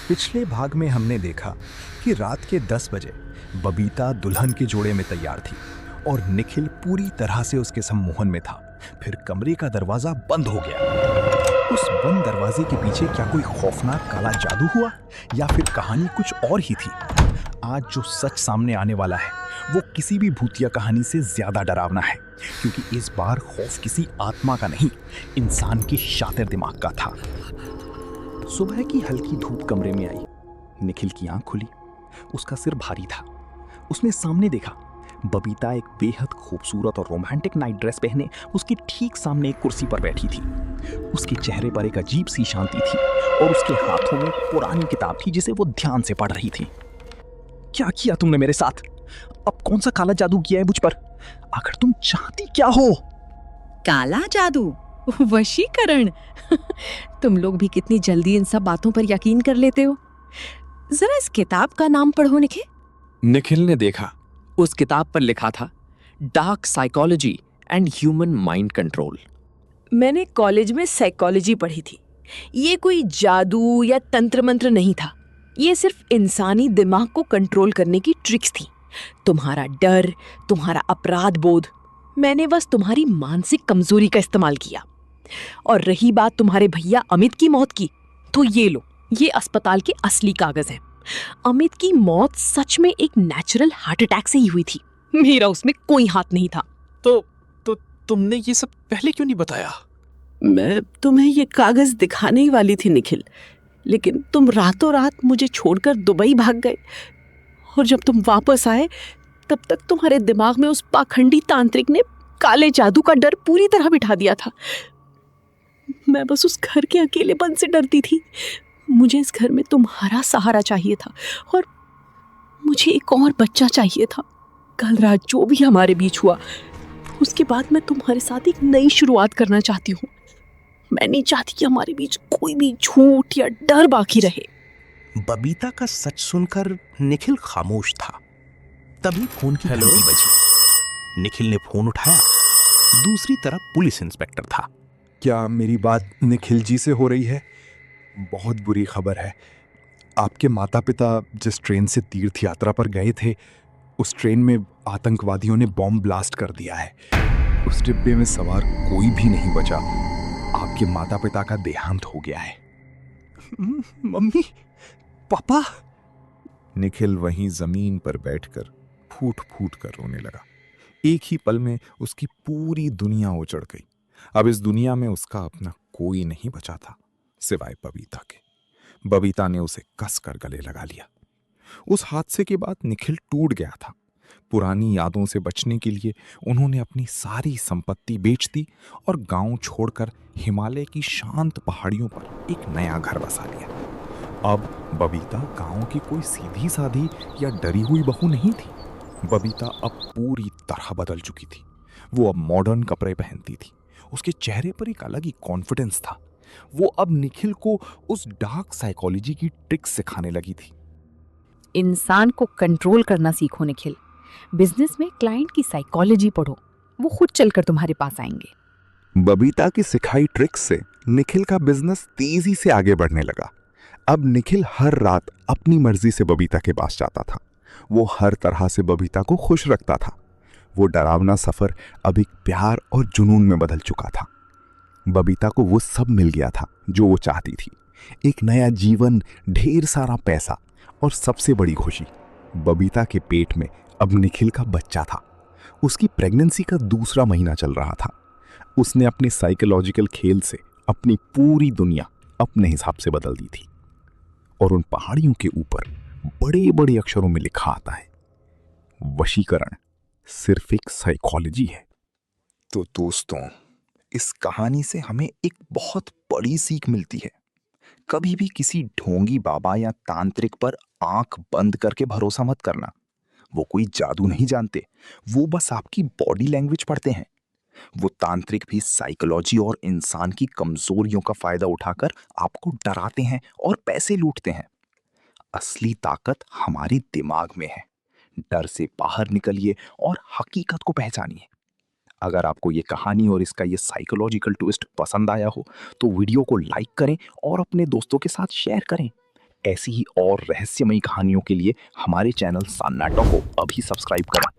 पिछले भाग में हमने देखा कि रात के 10 बजे बबीता दुल्हन के जोड़े में तैयार थी और निखिल पूरी तरह से उसके सम्मोहन में था। फिर कमरे का दरवाजा बंद हो गया। उस बंद दरवाजे के पीछे क्या कोई खौफनाक काला जादू हुआ या फिर कहानी कुछ और ही थी? आज जो सच सामने आने वाला है वो किसी भी भूतिया कहानी से ज्यादा डरावना है, क्योंकि इस बार खौफ किसी आत्मा का नहीं, इंसान के शातिर दिमाग का था। सुबह की हल्की धूप कमरे में आई। निखिल की आंख खुली। उसका सिर भारी था। उसने सामने देखा। बबीता एक बेहद खूबसूरत और रोमांटिक नाइट ड्रेस पहने उसके ठीक सामने एक कुर्सी पर बैठी थी। उसके चेहरे पर एक अजीब सी शांति थी और उसके हाथों में पुरानी किताब थी जिसे वो ध्यान से पढ़ रही थी। क्या किया तुमने मेरे साथ? अब कौन सा काला जादू किया है मुझ पर? आखिर तुम चाहती क्या हो? काला जादू, वशीकरण। तुम लोग भी कितनी जल्दी इन सब बातों पर यकीन कर लेते हो। जरा इस किताब का नाम पढ़ो निखिल। निखिल ने देखा। उस किताब पर लिखा था dark psychology and human mind control. मैंने कॉलेज में साइकोलॉजी पढ़ी थी। ये कोई जादू या तंत्र मंत्र नहीं था। ये सिर्फ इंसानी दिमाग को कंट्रोल करने की ट्रिक्स थी। तुम्हारा डर, तुम्हारा अपराध बोध, मैंने बस तुम्हारी मानसिक कमजोरी का इस्तेमाल किया। और रही बात तुम्हारे भैया अमित की मौत की, तो ये लो, ये अस्पताल के असली कागज हैं। अमित की मौत सच में एक नेचुरल हार्ट अटैक से ही हुई थी। मेरा उसमें कोई हाथ नहीं था। तो तुमने ये सब पहले क्यों नहीं बताया? मैं तुम्हें ये कागज दिखाने ही वाली थी निखिल, लेकिन तुम रातों रात मुझे छोड़कर दुबई भाग गए। और जब तुम वापस आए तब तक तुम्हारे दिमाग में उस पाखंडी तांत्रिक ने काले जादू का डर पूरी तरह बिठा दिया था। मैं बस उस घर के अकेलेपन से डरती थी। मुझे इस घर में तुम्हारा सहारा चाहिए था और मुझे एक और बच्चा चाहिए था। कल रात जो भी हमारे बीच हुआ, उसके बाद मैं तुम्हारे साथ एक नई शुरुआत करना चाहती हूँ। मैं नहीं चाहती कि हमारे बीच कोई भी झूठ या डर बाकी रहे। बबीता का सच सुनकर निखिल खामोश था। तभी फोन की घंटी बजी। निखिल ने फोन उठाया। दूसरी तरफ पुलिस इंस्पेक्टर था। क्या मेरी बात निखिल जी से हो रही है? बहुत बुरी खबर है। आपके माता पिता जिस ट्रेन से तीर्थ यात्रा पर गए थे, उस ट्रेन में आतंकवादियों ने बॉम्ब ब्लास्ट कर दिया है। उस डिब्बे में सवार कोई भी नहीं बचा। आपके माता पिता का देहांत हो गया है। मम्मी, पापा। निखिल वहीं जमीन पर बैठकर फूट फूट कर रोने लगा। एक ही पल में उसकी पूरी दुनिया उजड़ गई। अब इस दुनिया में उसका अपना कोई नहीं बचा था सिवाय बबीता के। बबीता ने उसे कस कर गले लगा लिया। उस हादसे के बाद निखिल टूट गया था। पुरानी यादों से बचने के लिए उन्होंने अपनी सारी संपत्ति बेच दी और गांव छोड़कर हिमालय की शांत पहाड़ियों पर एक नया घर बसा लिया। अब बबीता गांव की कोई सीधी साधी या डरी हुई बहू नहीं थी। बबीता अब पूरी तरह बदल चुकी थी। वो अब मॉडर्न कपड़े पहनती थी। उसके चेहरे पर एक अलग ही कॉन्फिडेंस था। वो अब निखिल को उस डार्क साइकोलॉजी की ट्रिक्स सिखाने लगी थी। इंसान को कंट्रोल करना सीखो निखिल। बिजनेस में क्लाइंट की साइकोलॉजी पढ़ो, वो खुद चलकर तुम्हारे पास आएंगे। बबीता की सिखाई ट्रिक्स से निखिल का बिजनेस तेजी से आगे बढ़ने लगा। अब निखिल हर रात अपनी मर्जी से बबीता के पास जाता था। वो हर तरह से बबीता को खुश रखता था। वो डरावना सफर अब एक प्यार और जुनून में बदल चुका था। बबीता को वो सब मिल गया था जो वो चाहती थी। एक नया जीवन, ढेर सारा पैसा और सबसे बड़ी खुशी, बबीता के पेट में अब निखिल का बच्चा था। उसकी प्रेगनेंसी का दूसरा महीना चल रहा था। उसने अपने साइकोलॉजिकल खेल से अपनी पूरी दुनिया अपने हिसाब से बदल दी थी। और उन पहाड़ियों के ऊपर बड़े बड़े अक्षरों में लिखा आता है, वशीकरण सिर्फ एक साइकोलॉजी है। तो दोस्तों, इस कहानी से हमें एक बहुत बड़ी सीख मिलती है। कभी भी किसी ढोंगी बाबा या तांत्रिक पर आंख बंद करके भरोसा मत करना। वो कोई जादू नहीं जानते, वो बस आपकी बॉडी लैंग्वेज पढ़ते हैं। वो तांत्रिक भी साइकोलॉजी और इंसान की कमजोरियों का फायदा उठाकर आपको डराते हैं और पैसे लूटते हैं। असली ताकत हमारे दिमाग में है। डर से बाहर निकलिए और हकीकत को पहचानिए। अगर आपको ये कहानी और इसका ये साइकोलॉजिकल ट्विस्ट पसंद आया हो तो वीडियो को लाइक करें और अपने दोस्तों के साथ शेयर करें। ऐसी ही और रहस्यमयी कहानियों के लिए हमारे चैनल सन्नाटो को अभी सब्सक्राइब करें।